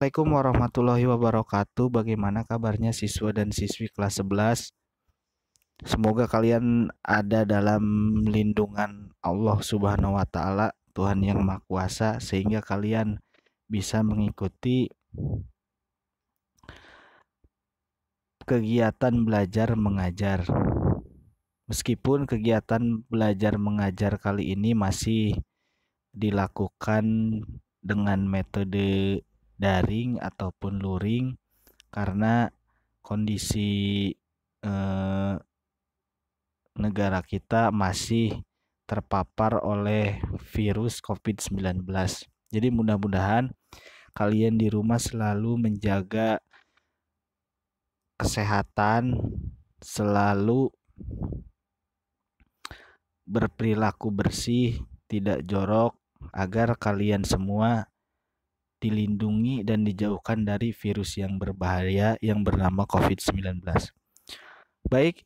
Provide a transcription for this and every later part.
Assalamualaikum warahmatullahi wabarakatuh. Bagaimana kabarnya siswa dan siswi kelas 11? Semoga kalian ada dalam lindungan Allah Subhanahu wa taala, Tuhan yang Maha Kuasa, sehingga kalian bisa mengikuti kegiatan belajar mengajar. Meskipun kegiatan belajar mengajar kali ini masih dilakukan dengan metode daring ataupun luring karena kondisi negara kita masih terpapar oleh virus COVID-19. Jadi mudah-mudahan kalian di rumah selalu menjaga kesehatan, selalu berperilaku bersih, tidak jorok, agar kalian semua dilindungi dan dijauhkan dari virus yang berbahaya yang bernama COVID-19. Baik,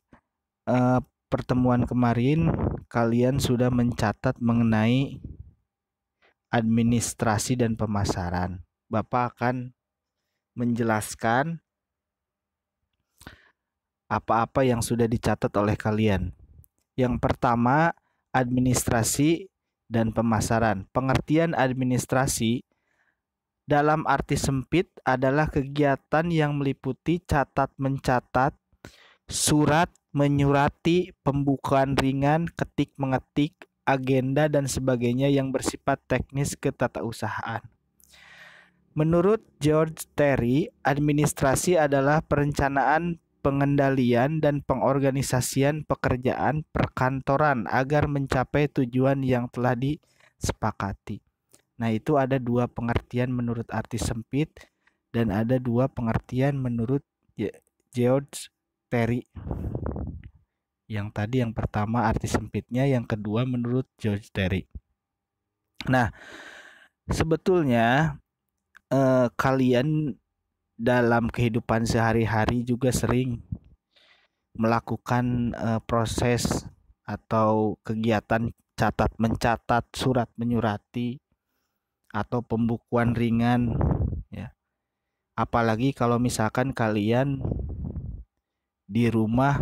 pertemuan kemarin kalian sudah mencatat mengenai administrasi dan pemasaran. Bapak akan menjelaskan apa-apa yang sudah dicatat oleh kalian. Yang pertama, administrasi dan pemasaran. Pengertian administrasi dalam arti sempit adalah kegiatan yang meliputi catat-mencatat, surat menyurati, pembukaan ringan, ketik-mengetik, agenda, dan sebagainya yang bersifat teknis ketatausahaan. Menurut George Terry, administrasi adalah perencanaan, pengendalian, dan pengorganisasian pekerjaan perkantoran agar mencapai tujuan yang telah disepakati. Nah, itu ada dua pengertian menurut arti sempit dan ada dua pengertian menurut George Terry. Yang tadi yang pertama arti sempitnya, yang kedua menurut George Terry. Nah, sebetulnya kalian dalam kehidupan sehari-hari juga sering melakukan proses atau kegiatan catat mencatat, surat menyurati, atau pembukuan ringan, ya. Apalagi kalau misalkan kalian di rumah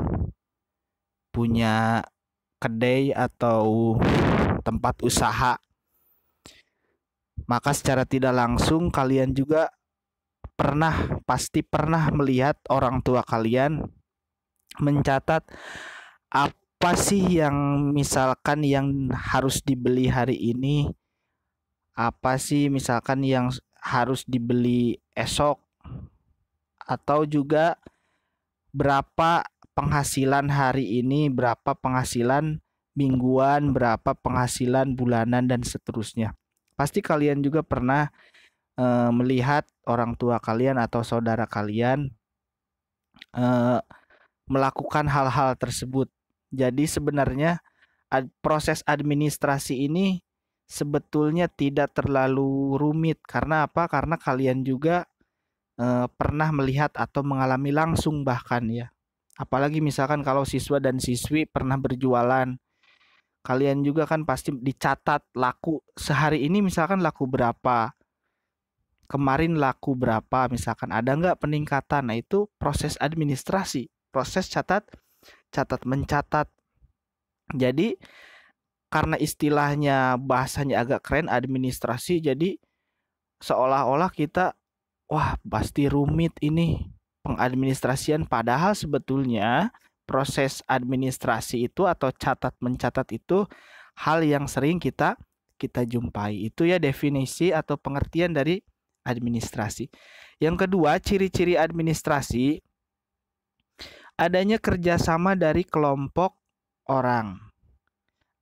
punya kedai atau tempat usaha, maka secara tidak langsung kalian juga pasti pernah melihat orang tua kalian mencatat apa sih yang misalkan yang harus dibeli hari ini, apa sih misalkan yang harus dibeli esok, atau juga berapa penghasilan hari ini, berapa penghasilan mingguan, berapa penghasilan bulanan, dan seterusnya. Pasti kalian juga pernah melihat orang tua kalian atau saudara kalian melakukan hal-hal tersebut. Jadi sebenarnya proses administrasi ini sebetulnya tidak terlalu rumit. Karena apa? Karena kalian juga pernah melihat atau mengalami langsung bahkan, ya. Apalagi misalkan kalau siswa dan siswi pernah berjualan, kalian juga kan pasti dicatat laku sehari ini, misalkan laku berapa, kemarin laku berapa, misalkan ada nggak peningkatan. Nah, itu proses administrasi, proses catat mencatat. Jadi karena istilahnya bahasanya agak keren, administrasi, jadi seolah-olah kita wah pasti rumit ini pengadministrasian, padahal sebetulnya proses administrasi itu atau catat mencatat itu hal yang sering kita jumpai. Itu ya definisi atau pengertian dari administrasi. Yang kedua, ciri-ciri administrasi adanya kerjasama dari kelompok orang.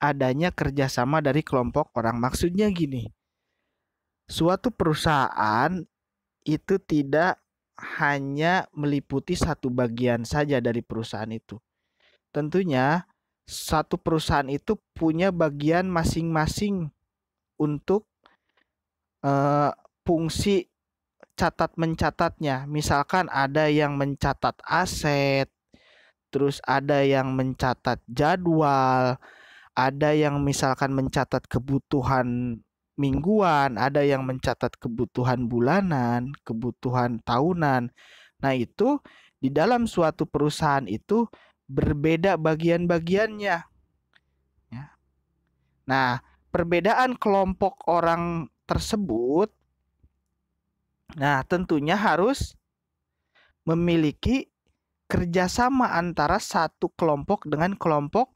Adanya kerjasama dari kelompok orang. Maksudnya gini, suatu perusahaan itu tidak hanya meliputi satu bagian saja dari perusahaan itu. Tentunya satu perusahaan itu punya bagian masing-masing untuk fungsi catat mencatatnya. Misalkan ada yang mencatat aset, terus ada yang mencatat jadwal, ada yang misalkan mencatat kebutuhan mingguan, ada yang mencatat kebutuhan bulanan, kebutuhan tahunan. Nah, itu di dalam suatu perusahaan itu berbeda bagian-bagiannya. Ya. Nah, perbedaan kelompok orang tersebut, nah tentunya harus memiliki kerjasama antara satu kelompok dengan kelompok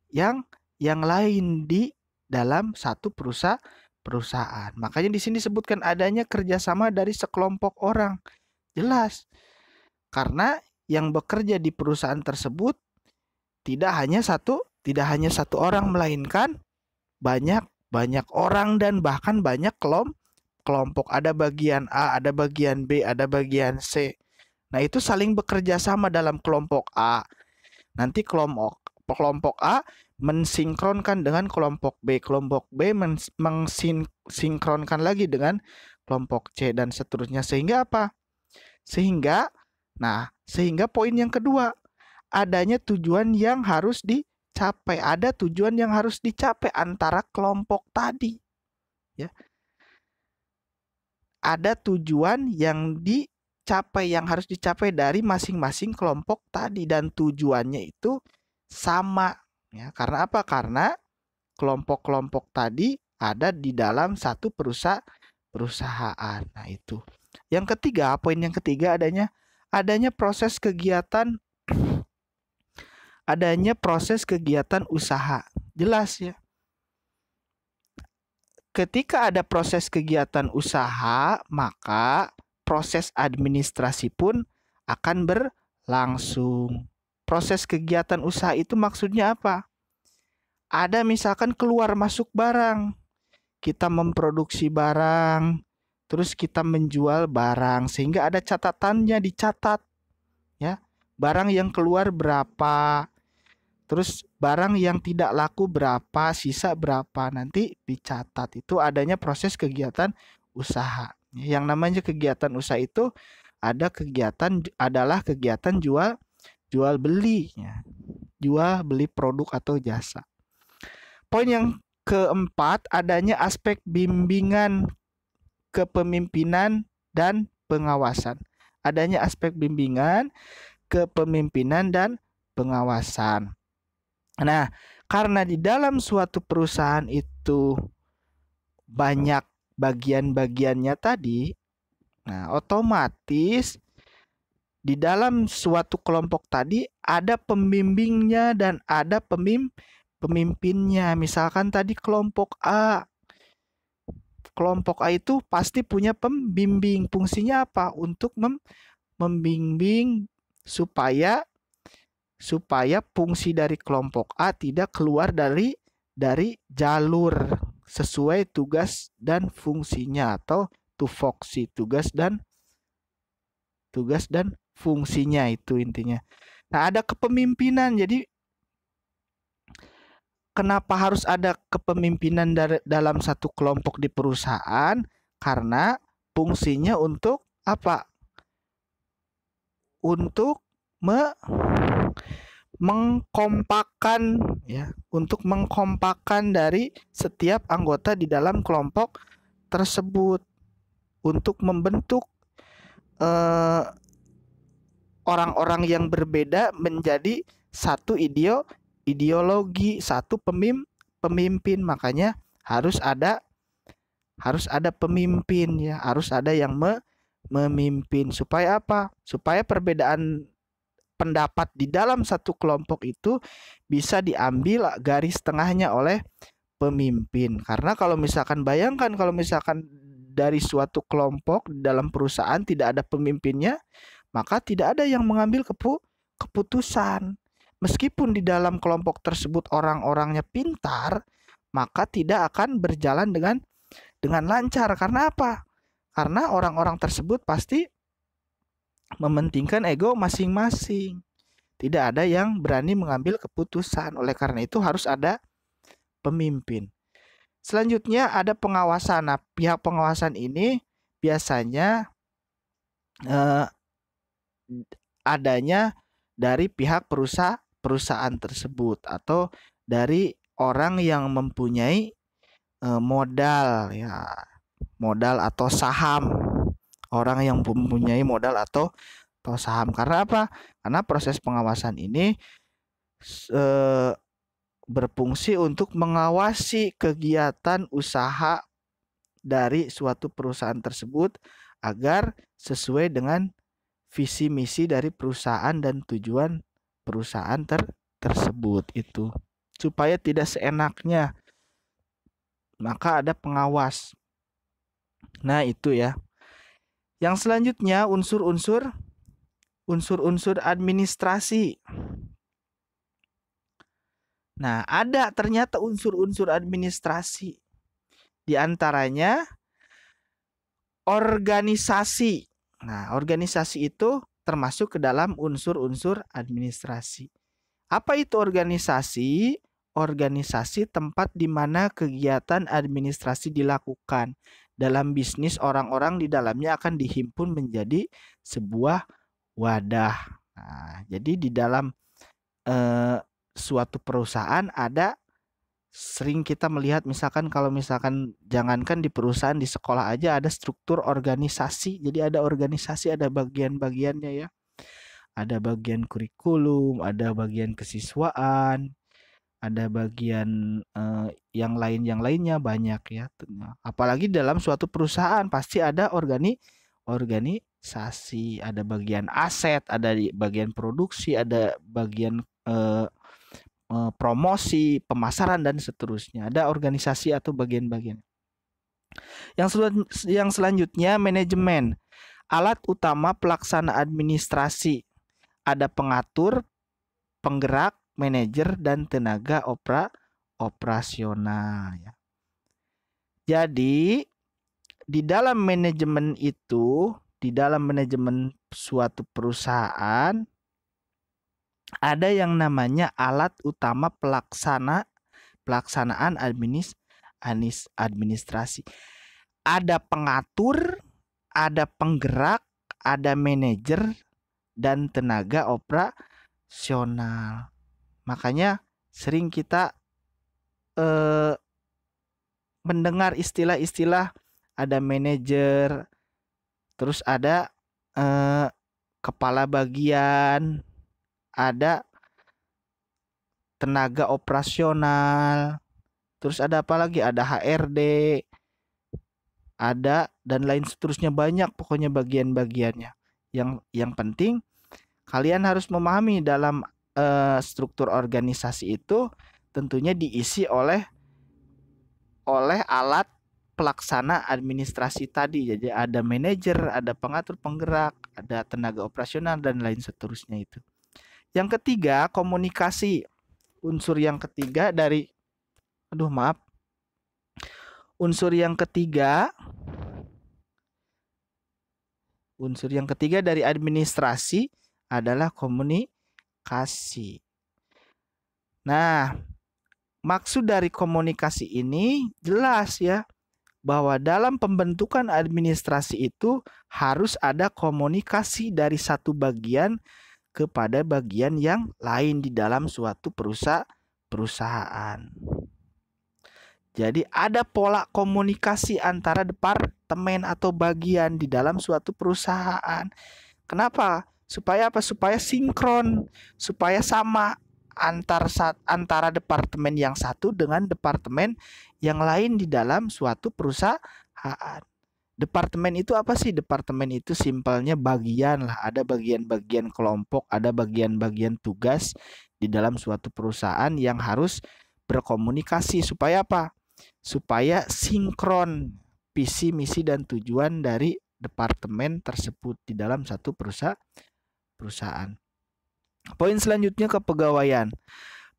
yang lain di dalam satu perusahaan. Makanya di sini disebutkan adanya kerjasama dari sekelompok orang. Jelas, karena yang bekerja di perusahaan tersebut tidak hanya satu orang, melainkan banyak orang dan bahkan banyak kelompok. Ada bagian A, ada bagian B, ada bagian C. Nah, itu saling bekerja sama dalam kelompok A. Nanti kelompok A mensinkronkan dengan kelompok B. Kelompok B mensinkronkan lagi dengan kelompok C dan seterusnya. Sehingga apa? Sehingga poin yang kedua, adanya tujuan yang harus dicapai. Ada tujuan yang harus dicapai antara kelompok tadi. Ya. Ada tujuan yang harus dicapai dari masing-masing kelompok tadi, dan tujuannya itu sama. Ya, karena apa? Karena kelompok-kelompok tadi ada di dalam satu perusahaan. Nah, itu. Yang ketiga, poin yang ketiga, adanya proses kegiatan usaha. Jelas ya. Ketika ada proses kegiatan usaha, maka proses administrasi pun akan berlangsung. Proses kegiatan usaha itu maksudnya apa? Ada misalkan keluar masuk barang. Kita memproduksi barang, terus kita menjual barang, sehingga ada catatannya, dicatat. Ya, barang yang keluar berapa, terus barang yang tidak laku berapa, sisa berapa, nanti dicatat. Itu adanya proses kegiatan usaha. Yang namanya kegiatan usaha itu adalah kegiatan jual beli, ya. Jual beli produk atau jasa. Poin yang keempat, adanya aspek bimbingan, kepemimpinan, dan pengawasan. Adanya aspek bimbingan, kepemimpinan, dan pengawasan. Nah, karena di dalam suatu perusahaan itu banyak bagian-bagiannya tadi, nah otomatis di dalam suatu kelompok tadi ada pembimbingnya dan ada pemimpinnya. Misalkan tadi kelompok A. Kelompok A itu pasti punya pembimbing. Fungsinya apa? Untuk membimbing supaya fungsi dari kelompok A tidak keluar dari jalur sesuai tugas dan fungsinya, atau tupoksi, tugas dan fungsinya, itu intinya. Nah, ada kepemimpinan. Jadi kenapa harus ada kepemimpinan dalam satu kelompok di perusahaan? Karena fungsinya untuk apa? Untuk mengkompakkan, ya, untuk mengkompakkan dari setiap anggota di dalam kelompok tersebut, untuk membentuk orang-orang yang berbeda menjadi satu ideologi, satu pemimpin. Makanya harus ada pemimpin, ya, harus ada yang memimpin. Supaya apa? Supaya perbedaan pendapat di dalam satu kelompok itu bisa diambil garis tengahnya oleh pemimpin. Karena kalau misalkan dari suatu kelompok dalam perusahaan tidak ada pemimpinnya, maka tidak ada yang mengambil keputusan. Meskipun di dalam kelompok tersebut orang-orangnya pintar, maka tidak akan berjalan dengan lancar. Karena apa? Karena orang-orang tersebut pasti mementingkan ego masing-masing. Tidak ada yang berani mengambil keputusan. Oleh karena itu harus ada pemimpin. Selanjutnya ada pengawasan. Nah, pihak pengawasan ini biasanya adanya dari pihak perusahaan tersebut, atau dari orang yang mempunyai modal ya, modal atau saham. Orang yang mempunyai modal atau saham. Karena apa? Karena proses pengawasan ini berfungsi untuk mengawasi kegiatan usaha dari suatu perusahaan tersebut agar sesuai dengan visi misi dari perusahaan dan tujuan perusahaan tersebut itu. Supaya tidak seenaknya, maka ada pengawas. Nah, itu ya. Yang selanjutnya unsur-unsur administrasi. Nah, ada ternyata unsur-unsur administrasi. Di antaranya organisasi. Nah, organisasi itu termasuk ke dalam unsur-unsur administrasi. Apa itu organisasi? Organisasi tempat di mana kegiatan administrasi dilakukan. Dalam bisnis, orang-orang di dalamnya akan dihimpun menjadi sebuah wadah. Nah, jadi di dalam suatu perusahaan ada, sering kita melihat misalkan kalau misalkan jangankan di perusahaan, di sekolah aja ada struktur organisasi. Jadi ada organisasi, ada bagian-bagiannya ya. Ada bagian kurikulum, ada bagian kesiswaan, ada bagian yang lainnya banyak ya. Apalagi dalam suatu perusahaan pasti ada organisasi, ada bagian aset, ada di bagian produksi, ada bagian promosi, pemasaran dan seterusnya. Ada organisasi atau bagian-bagian. Yang selanjutnya manajemen. Alat utama pelaksana administrasi. Ada pengatur, penggerak, manajer dan tenaga operasional ya. Jadi di dalam manajemen itu, di dalam manajemen suatu perusahaan ada yang namanya alat utama pelaksanaan administrasi. Ada pengatur, ada penggerak, ada manajer dan tenaga operasional. Makanya sering kita mendengar istilah-istilah, ada manajer, terus ada kepala bagian, ada tenaga operasional, terus ada apa lagi? Ada HRD, ada dan lain seterusnya, banyak pokoknya bagian-bagiannya. Yang penting kalian harus memahami dalam struktur organisasi itu tentunya diisi oleh alat pelaksana administrasi tadi. Jadi ada manajer, ada pengatur, penggerak, ada tenaga operasional dan lain seterusnya itu. Yang ketiga, komunikasi. Unsur yang ketiga dari dari administrasi adalah komunikasi. Nah, maksud dari komunikasi ini jelas ya, bahwa dalam pembentukan administrasi itu harus ada komunikasi dari satu bagian kepada bagian yang lain di dalam suatu perusahaan. Jadi ada pola komunikasi antara departemen atau bagian di dalam suatu perusahaan. Kenapa? Supaya apa? Supaya sinkron, supaya sama antara departemen yang satu dengan departemen yang lain di dalam suatu perusahaan. Departemen itu apa sih? Departemen itu simpelnya bagian lah. Ada bagian-bagian kelompok, ada bagian-bagian tugas di dalam suatu perusahaan yang harus berkomunikasi. Supaya apa? Supaya sinkron visi, misi, dan tujuan dari departemen tersebut di dalam satu perusahaan. Poin selanjutnya, kepegawaian.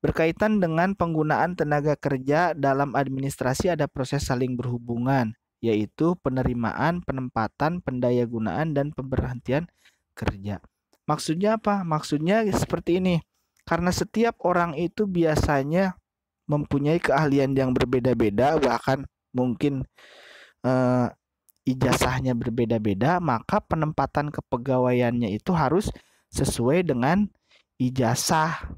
Berkaitan dengan penggunaan tenaga kerja dalam administrasi ada proses saling berhubungan, yaitu penerimaan, penempatan, pendayagunaan, dan pemberhentian kerja. Maksudnya apa? Maksudnya seperti ini. Karena setiap orang itu biasanya mempunyai keahlian yang berbeda-beda, bahkan mungkin ijazahnya berbeda-beda, maka penempatan kepegawaiannya itu harus sesuai dengan ijazah,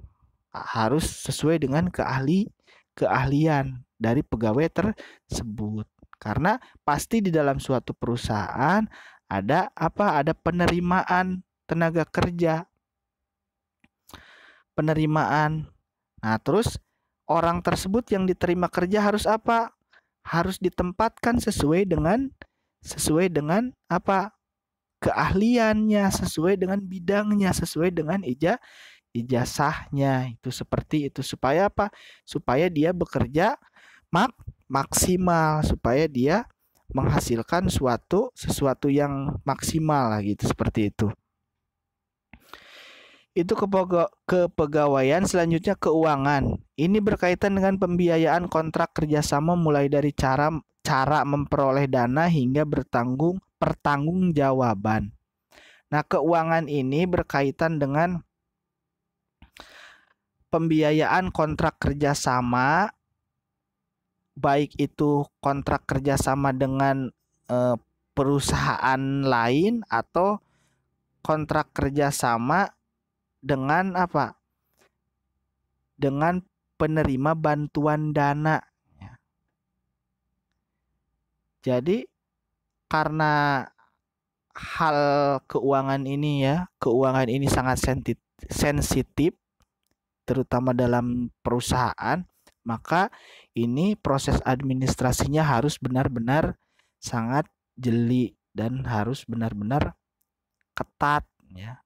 harus sesuai dengan keahlian. dari pegawai tersebut. Karena pasti di dalam suatu perusahaan ada apa? Ada penerimaan tenaga kerja. Penerimaan. Nah, terus orang tersebut yang diterima kerja harus apa? Harus ditempatkan sesuai dengan apa? Keahliannya, sesuai dengan bidangnya, sesuai dengan ijazahnya. Itu seperti itu, supaya apa? Supaya dia bekerja maksimal, supaya dia menghasilkan sesuatu yang maksimal lah gitu, seperti itu. Itu kepegawaian. Selanjutnya keuangan. Ini berkaitan dengan pembiayaan kontrak kerjasama, mulai dari cara memperoleh dana hingga pertanggungjawaban. Nah, keuangan ini berkaitan dengan pembiayaan kontrak kerjasama, baik itu kontrak kerjasama dengan perusahaan lain atau kontrak kerjasama dengan apa? Dengan penerima bantuan dana. Jadi karena hal keuangan ini sangat sensitif, terutama dalam perusahaan, maka ini proses administrasinya harus benar-benar sangat jeli dan harus benar-benar ketat ya.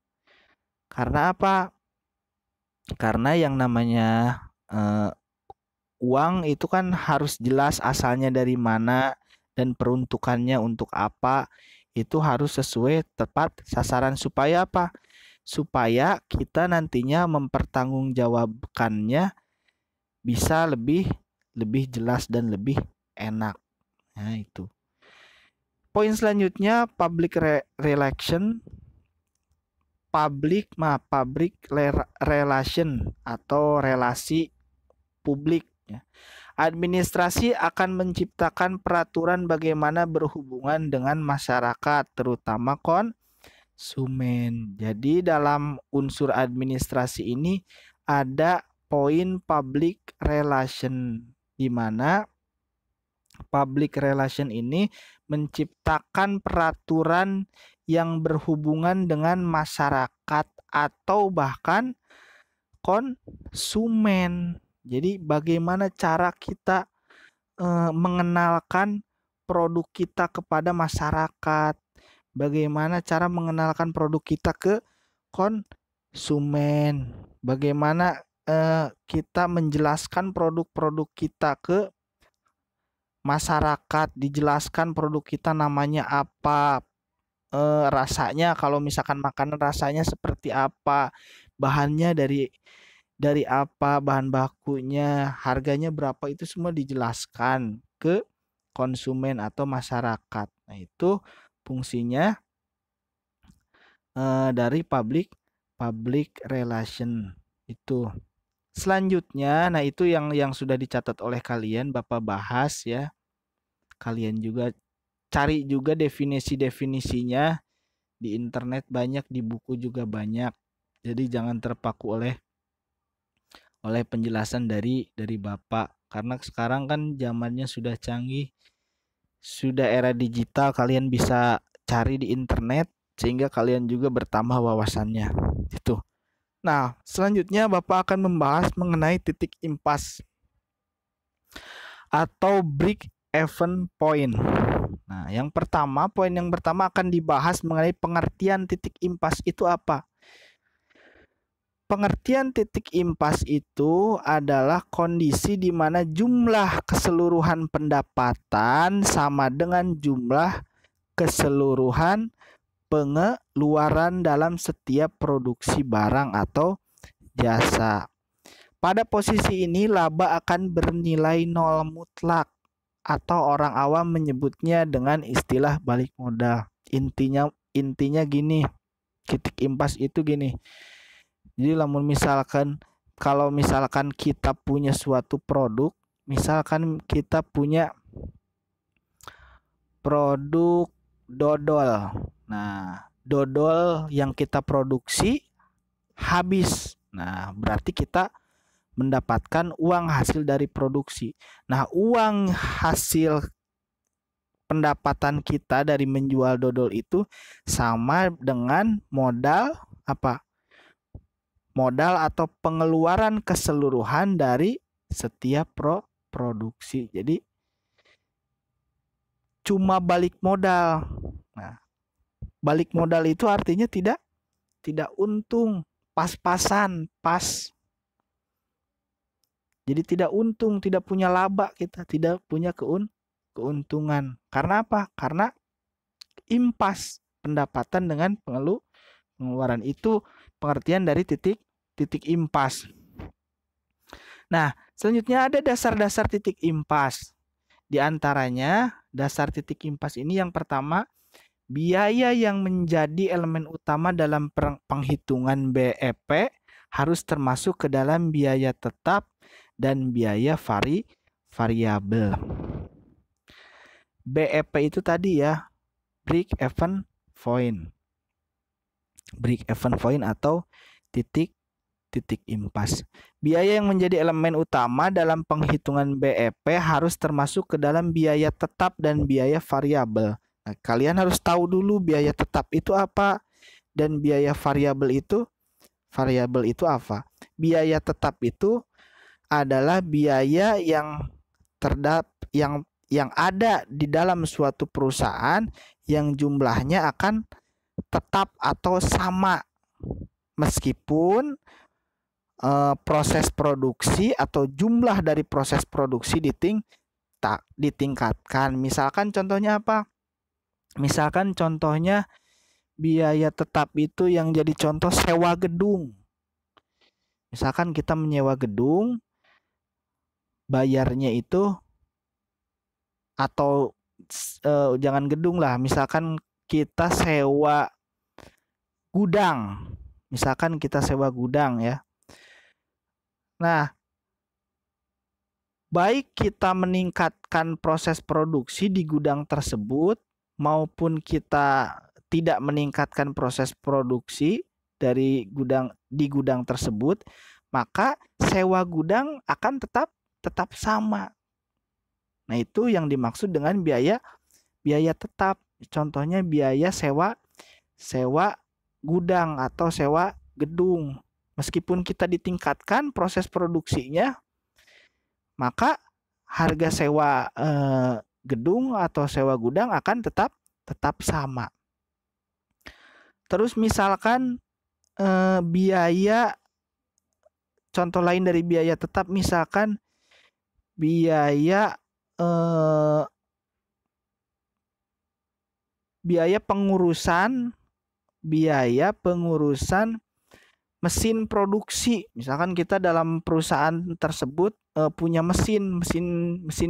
Karena apa? Karena yang namanya uang itu kan harus jelas asalnya dari mana dan peruntukannya untuk apa. Itu harus sesuai tepat sasaran, supaya apa? Supaya kita nantinya mempertanggungjawabkannya bisa lebih jelas dan lebih enak. Nah, itu. Poin selanjutnya public relation atau relasi publik ya. Administrasi akan menciptakan peraturan bagaimana berhubungan dengan masyarakat, terutama konsumen. Jadi dalam unsur administrasi ini ada poin public relation, di mana public relation ini menciptakan peraturan yang berhubungan dengan masyarakat atau bahkan konsumen. Jadi bagaimana cara kita mengenalkan produk kita kepada masyarakat, bagaimana cara mengenalkan produk kita ke konsumen, bagaimana kita menjelaskan produk-produk kita ke masyarakat, dijelaskan produk kita namanya apa, rasanya, kalau misalkan makanan rasanya seperti apa, bahannya dari apa, bahan bakunya, harganya berapa, itu semua dijelaskan ke konsumen atau masyarakat. Nah, itu fungsinya dari public relation itu. Selanjutnya, nah itu yang sudah dicatat oleh kalian, Bapak bahas ya. Kalian juga cari juga definisi-definisinya di internet banyak, di buku juga banyak. Jadi jangan terpaku oleh penjelasan dari Bapak, karena sekarang kan zamannya sudah canggih, sudah era digital, kalian bisa cari di internet sehingga kalian juga bertambah wawasannya. Itu. Nah, selanjutnya Bapak akan membahas mengenai titik impas atau break even point. Nah, poin yang pertama akan dibahas mengenai pengertian titik impas itu apa. Pengertian titik impas itu adalah kondisi di mana jumlah keseluruhan pendapatan sama dengan jumlah keseluruhan pengeluaran dalam setiap produksi barang atau jasa. Pada posisi ini laba akan bernilai nol mutlak, atau orang awam menyebutnya dengan istilah balik modal. Intinya gini, titik impas itu gini. Jadi kalau misalkan kita punya suatu produk, misalkan kita punya produk dodol. Nah, dodol yang kita produksi habis. Nah, berarti kita mendapatkan uang hasil dari produksi. Nah, uang hasil pendapatan kita dari menjual dodol itu sama dengan modal apa? Modal atau pengeluaran keseluruhan dari setiap produksi. Jadi cuma balik modal. Nah, balik modal itu artinya tidak untung, pas-pasan, pas. Jadi tidak untung, tidak punya laba kita, tidak punya keuntungan. Karena apa? Karena impas pendapatan dengan pengeluaran itu pengertian dari titik impas. Nah, selanjutnya ada dasar-dasar titik impas. Di antaranya dasar titik impas ini yang pertama, biaya yang menjadi elemen utama dalam penghitungan BEP harus termasuk ke dalam biaya tetap dan biaya variabel. BEP itu tadi ya, break even point. Break even point atau titik impas. Biaya yang menjadi elemen utama dalam penghitungan BEP harus termasuk ke dalam biaya tetap dan biaya variabel. Nah, kalian harus tahu dulu biaya tetap itu apa dan biaya variabel itu apa. Biaya tetap itu adalah biaya yang ada di dalam suatu perusahaan yang jumlahnya akan tetap atau sama meskipun proses produksi atau jumlah dari proses produksi ditingkatkan. Misalkan contohnya apa? Misalkan contohnya biaya tetap itu yang jadi contoh sewa gedung. Misalkan kita menyewa gedung, bayarnya itu atau jangan gedung lah, misalkan kita sewa gudang. Misalkan kita sewa gudang ya. Nah, baik kita meningkatkan proses produksi di gudang tersebut maupun kita tidak meningkatkan proses produksi di gudang tersebut, maka sewa gudang akan tetap sama. Nah, itu yang dimaksud dengan biaya tetap. Contohnya biaya sewa gudang atau sewa gedung. Meskipun kita ditingkatkan proses produksinya, maka harga sewa gedung atau sewa gudang akan tetap sama. Terus misalkan biaya, contoh lain dari biaya tetap, misalkan biaya pengurusan mesin produksi. Misalkan kita dalam perusahaan tersebut punya mesin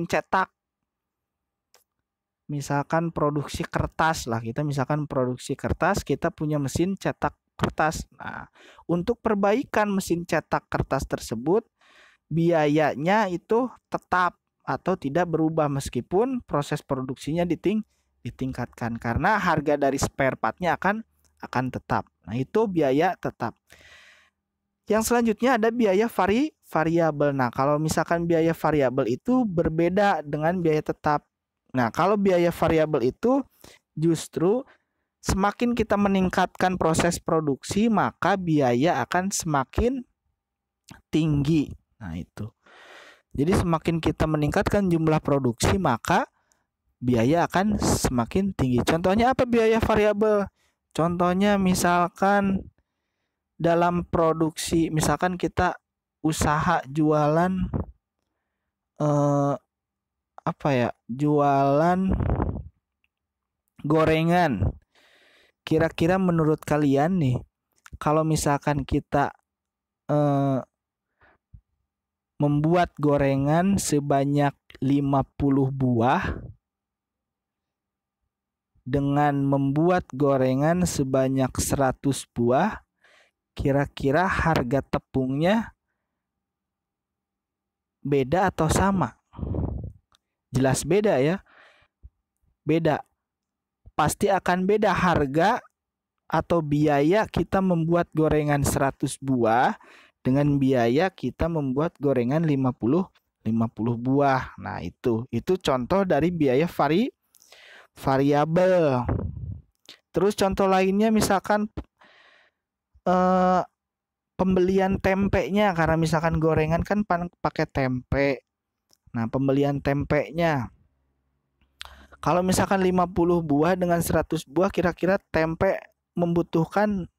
cetak. Misalkan produksi kertas lah, kita punya mesin cetak kertas. Nah, untuk perbaikan mesin cetak kertas tersebut, biayanya itu tetap atau tidak berubah meskipun proses produksinya ditingkatkan karena harga dari spare partnya akan tetap. Nah, itu biaya tetap. Yang selanjutnya ada biaya variabel. Nah, kalau misalkan biaya variabel itu berbeda dengan biaya tetap. Nah, kalau biaya variabel itu justru semakin kita meningkatkan proses produksi, maka biaya akan semakin tinggi. Nah, itu. Jadi semakin kita meningkatkan jumlah produksi, maka biaya akan semakin tinggi. Contohnya apa biaya variabel? Contohnya misalkan dalam produksi, misalkan kita usaha jualan jualan gorengan. Kira-kira menurut kalian nih, kalau misalkan kita membuat gorengan sebanyak 50 buah dengan membuat gorengan sebanyak 100 buah, kira-kira harga tepungnya beda atau sama? Jelas beda ya. Beda. Pasti akan beda harga atau biaya kita membuat gorengan 100 buah dengan biaya kita membuat gorengan 50 buah. Nah, itu contoh dari biaya variabel. Terus contoh lainnya misalkan pembelian tempenya, karena misalkan gorengan kan pakai tempe. Nah, pembelian tempenya. Kalau misalkan 50 buah dengan 100 buah, kira-kira tempe membutuhkan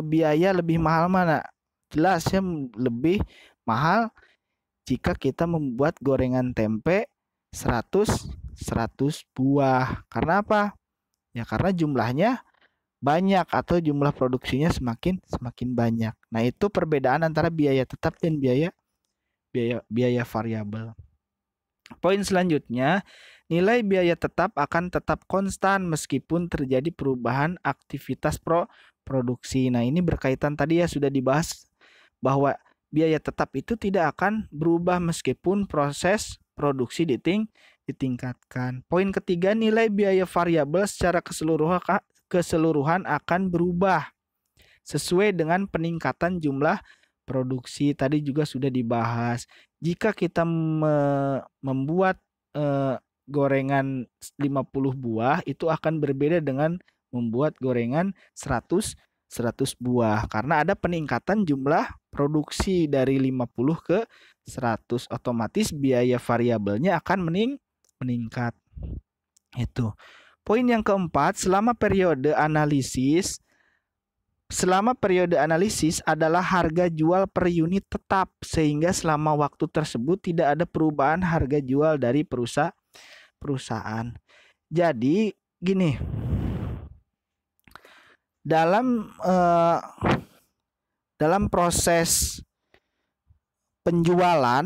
biaya lebih mahal mana? Jelas ya, lebih mahal jika kita membuat gorengan tempe 100 buah. Karena apa? Ya karena jumlahnya banyak atau jumlah produksinya semakin banyak. Nah, itu perbedaan antara biaya tetap dan biaya variabel. Poin selanjutnya, nilai biaya tetap akan tetap konstan meskipun terjadi perubahan aktivitas produksi. Nah, ini berkaitan tadi ya, sudah dibahas bahwa biaya tetap itu tidak akan berubah meskipun proses produksi ditingkatkan. Poin ketiga, nilai biaya variabel secara keseluruhan akan berubah sesuai dengan peningkatan jumlah produksi. Tadi juga sudah dibahas. Jika kita membuat gorengan 50 buah, itu akan berbeda dengan membuat gorengan 100 buah karena ada peningkatan jumlah produksi dari 50 ke 100, otomatis biaya variabelnya akan meningkat. Itu. Poin yang keempat, selama periode analisis adalah harga jual per unit tetap, sehingga selama waktu tersebut tidak ada perubahan harga jual dari perusahaan. Jadi gini, dalam proses penjualan,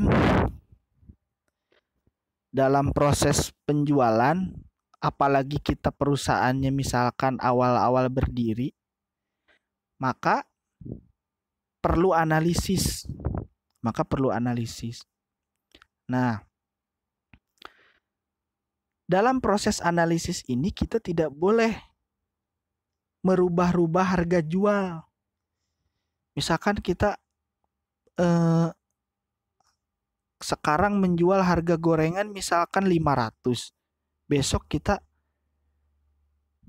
apalagi kita perusahaannya misalkan awal-awal berdiri, maka perlu analisis. Nah, dalam proses analisis ini kita tidak boleh merubah-rubah harga jual. Misalkan kita sekarang menjual harga gorengan misalkan 500. Besok kita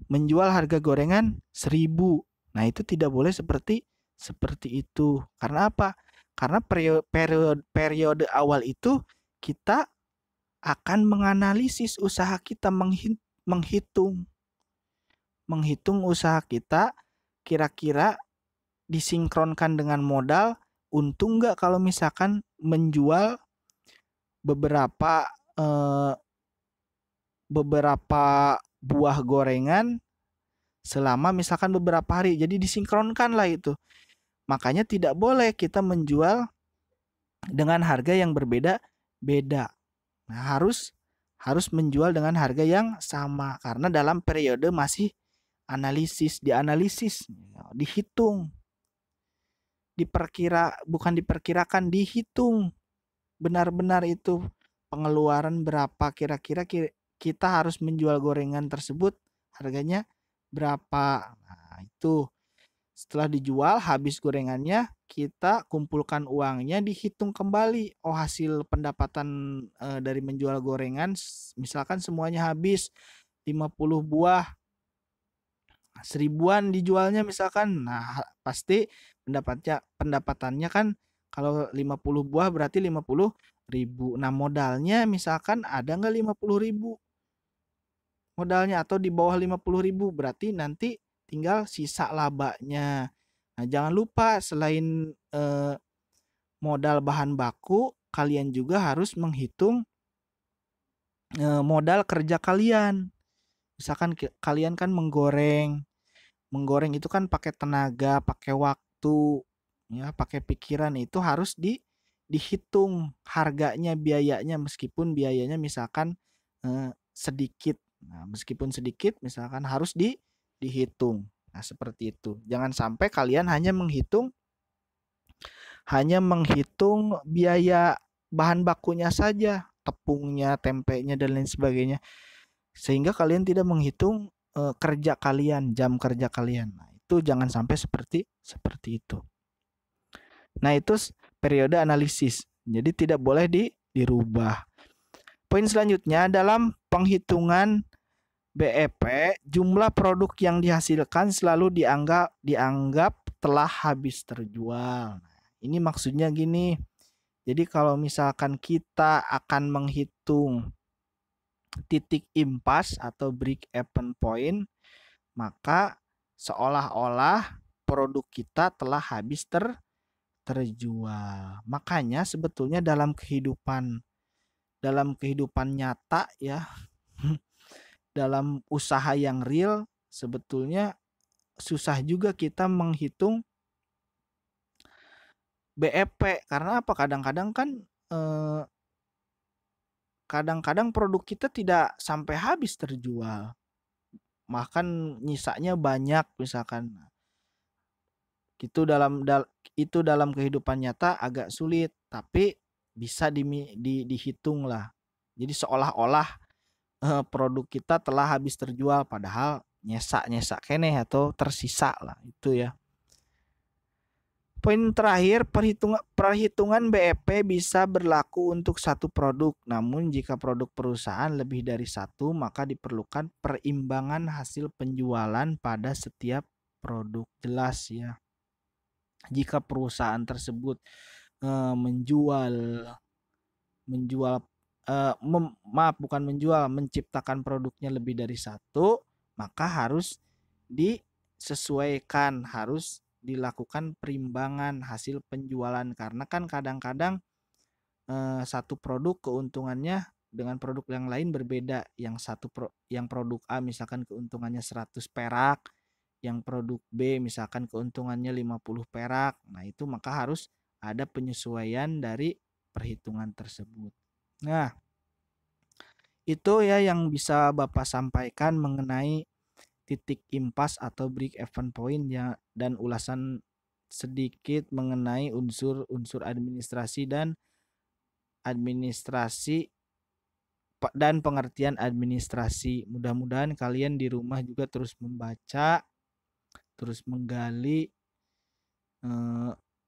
menjual harga gorengan 1000. Nah, itu tidak boleh seperti itu. Karena apa? Karena periode awal itu kita akan menganalisis usaha kita, menghitung usaha kita kira-kira disinkronkan dengan modal, untung nggak kalau misalkan menjual beberapa buah gorengan selama misalkan beberapa hari. Jadi disinkronkan lah itu. Makanya tidak boleh kita menjual dengan harga yang berbeda-beda. Nah, harus menjual dengan harga yang sama karena dalam periode masih dianalisis, dihitung. Bukan diperkirakan, dihitung. Benar-benar itu pengeluaran berapa, kira-kira kita harus menjual gorengan tersebut harganya berapa. Nah, itu setelah dijual habis gorengannya, kita kumpulkan uangnya, dihitung kembali. Oh, hasil pendapatan dari menjual gorengan misalkan semuanya habis 50 buah, 1000-an dijualnya misalkan. Nah, pasti pendapatannya kan kalau 50 buah berarti 50.000. Nah, modalnya misalkan ada nggak 50.000 modalnya atau di bawah 50.000, berarti nanti tinggal sisa labanya. Nah, jangan lupa selain modal bahan baku, kalian juga harus menghitung modal kerja kalian. Misalkan kalian kan menggoreng itu kan pakai tenaga, pakai waktu, ya, pakai pikiran. Itu harus dihitung harganya, biayanya, meskipun biayanya misalkan sedikit. Nah, meskipun sedikit misalkan harus dihitung. Nah, seperti itu. Jangan sampai kalian hanya menghitung biaya bahan bakunya saja, tepungnya, tempenya, dan lain sebagainya. Sehingga kalian tidak menghitung kerja kalian, jam kerja kalian. Nah, itu jangan sampai seperti itu. Nah, itu periode analisis. Jadi tidak boleh dirubah. Poin selanjutnya, dalam penghitungan BEP, jumlah produk yang dihasilkan selalu dianggap telah habis terjual. Ini maksudnya gini. Jadi kalau misalkan kita akan menghitung titik impas atau break even point, maka seolah-olah produk kita telah habis terjual. Makanya sebetulnya dalam kehidupan nyata ya, dalam usaha yang real sebetulnya susah juga kita menghitung BEP karena apa? Kadang-kadang kan kadang-kadang produk kita tidak sampai habis terjual. Bahkan nyisanya banyak misalkan. Itu dalam kehidupan nyata agak sulit, tapi bisa dihitung lah. Jadi seolah-olah produk kita telah habis terjual padahal nyesak keneh atau tersisa lah itu ya. Poin terakhir, perhitungan BEP bisa berlaku untuk satu produk. Namun jika produk perusahaan lebih dari satu, maka diperlukan perimbangan hasil penjualan pada setiap produk. Jelas ya. Jika perusahaan tersebut menciptakan produknya lebih dari satu, maka harus disesuaikan, harus dilakukan perimbangan hasil penjualan karena kan kadang-kadang satu produk keuntungannya dengan produk yang lain berbeda. Yang produk A misalkan keuntungannya 100 perak, yang produk B misalkan keuntungannya 50 perak. Nah, itu maka harus ada penyesuaian dari perhitungan tersebut. Nah, itu ya yang bisa Bapak sampaikan mengenai titik impas atau break even point ya, dan ulasan sedikit mengenai unsur-unsur administrasi dan pengertian administrasi. Mudah-mudahan kalian di rumah juga terus membaca, terus menggali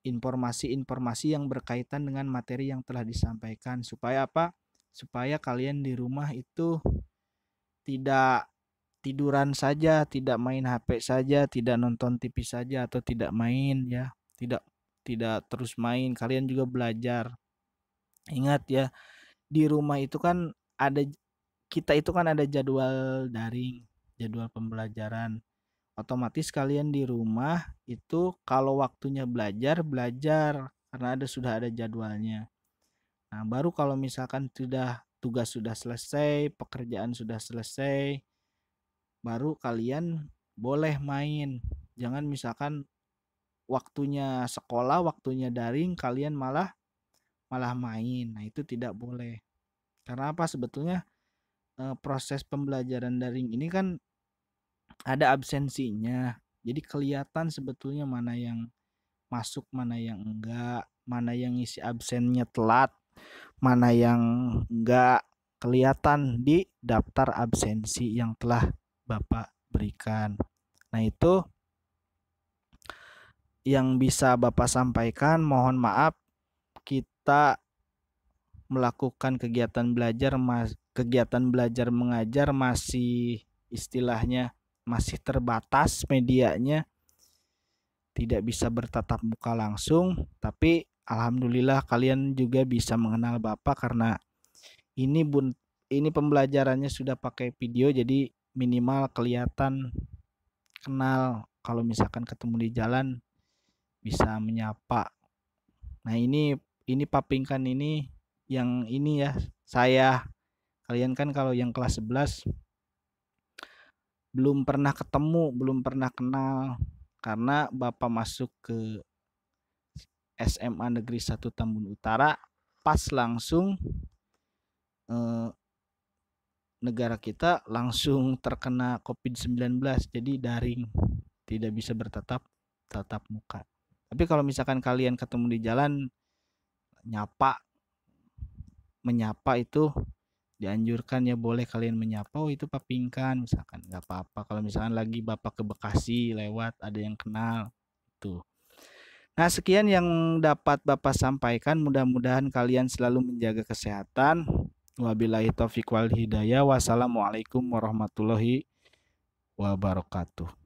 informasi-informasi yang berkaitan dengan materi yang telah disampaikan supaya apa? Supaya kalian di rumah itu tidak tiduran saja, tidak main HP saja, tidak nonton TV saja atau tidak main ya. Tidak terus main, kalian juga belajar. Ingat ya, di rumah itu kan ada jadwal daring, jadwal pembelajaran. Otomatis kalian di rumah itu kalau waktunya belajar karena sudah ada jadwalnya. Nah, baru kalau misalkan tugas sudah selesai, pekerjaan sudah selesai, baru kalian boleh main. Jangan misalkan waktunya sekolah, waktunya daring, kalian malah main. Nah, itu tidak boleh. Karena apa? Sebetulnya proses pembelajaran daring ini kan ada absensinya. Jadi kelihatan sebetulnya mana yang masuk, mana yang enggak, mana yang isi absennya telat, mana yang enggak, kelihatan di daftar absensi yang telah Bapak berikan. Nah, itu yang bisa Bapak sampaikan. Mohon maaf kita melakukan kegiatan belajar mengajar masih istilahnya masih terbatas medianya, tidak bisa bertatap muka langsung, tapi alhamdulillah kalian juga bisa mengenal Bapak karena ini pembelajarannya sudah pakai video, jadi minimal kelihatan kenal. Kalau misalkan ketemu di jalan bisa menyapa. Nah, ini papingkan ini yang ini ya, saya. Kalian kan kalau yang kelas 11 belum pernah ketemu, belum pernah kenal karena Bapak masuk ke SMA Negeri 1 Tambun Utara pas langsung negara kita langsung terkena COVID-19, jadi daring, tidak bisa tatap muka. Tapi kalau misalkan kalian ketemu di jalan, menyapa itu dianjurkan ya, boleh kalian menyapa, oh itu papingkan misalkan, nggak apa-apa. Kalau misalkan lagi Bapak ke Bekasi lewat ada yang kenal itu. Nah, sekian yang dapat Bapak sampaikan. Mudah-mudahan kalian selalu menjaga kesehatan. Wabillahi taufiq wal hidayah. Wassalamualaikum warahmatullahi wabarakatuh.